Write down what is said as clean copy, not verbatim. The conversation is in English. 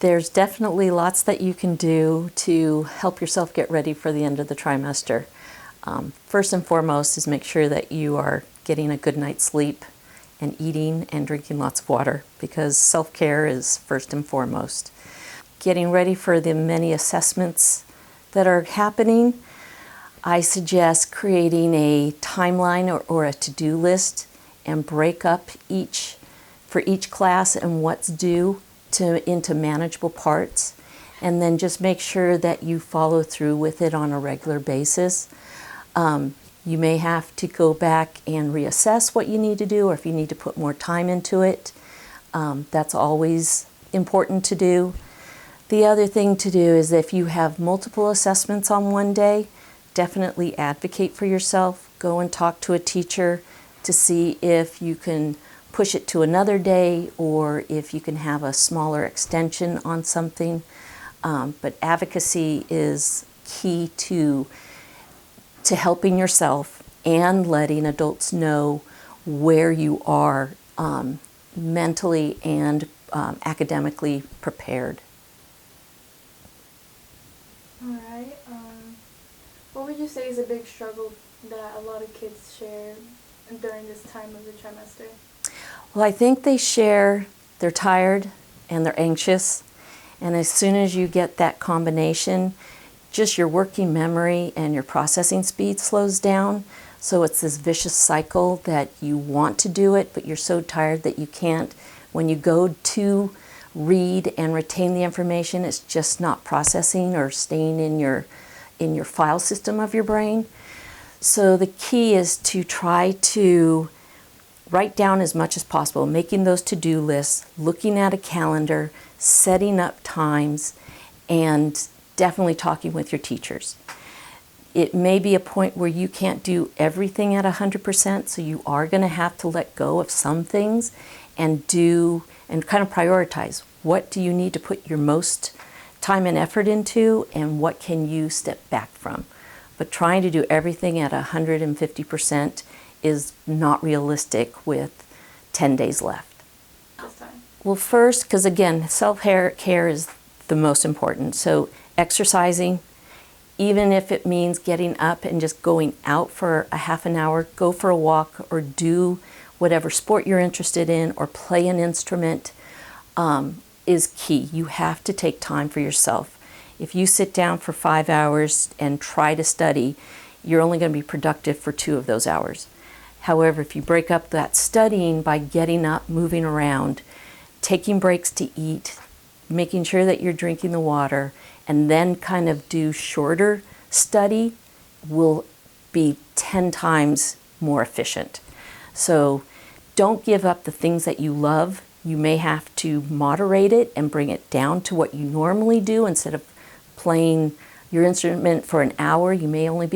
There's definitely lots that you can do to help yourself get ready for the end of the trimester. First and foremost is make sure that you are getting a good night's sleep and eating and drinking lots of water, because self-care is first and foremost. Getting ready for the many assessments that are happening, I suggest creating a timeline or a to-do list and break up for each class and what's due into manageable parts, and then just make sure that you follow through with it on a regular basis. You may have to go back and reassess what you need to do, or if you need to put more time into it. That's always important to do. The other thing to do is if you have multiple assessments on one day, definitely advocate for yourself. Go and talk to a teacher to see if you can push it to another day, or if you can have a smaller extension on something. But advocacy is key to helping yourself and letting adults know where you are mentally and academically prepared. All right. What would you say is a big struggle that a lot of kids share during this time of the trimester? Well, I think they share they're tired and they're anxious, and as soon as you get that combination, just your working memory and your processing speed slows down. So it's this vicious cycle that you want to do it, but you're so tired that you can't. When you go to read and retain the information, it's just not processing or staying in your file system of your brain. So the key is to try to write down as much as possible, making those to-do lists, looking at a calendar, setting up times, and definitely talking with your teachers. It may be a point where you can't do everything at 100%, so you are going to have to let go of some things and kind of prioritize. What do you need to put your most time and effort into, and what can you step back from? But trying to do everything at 150% is not realistic with 10 days left. Well, first, because again, self-care is the most important. So exercising, even if it means getting up and just going out for a half an hour, go for a walk or do whatever sport you're interested in or play an instrument, is key. You have to take time for yourself. If you sit down for 5 hours and try to study, you're only going to be productive for 2 of those hours. However, if you break up that studying by getting up, moving around, taking breaks to eat, making sure that you're drinking the water, and then kind of do shorter study, will be 10 times more efficient. So don't give up the things that you love. You may have to moderate it and bring it down to what you normally do. Instead of playing your instrument for an hour, you may only be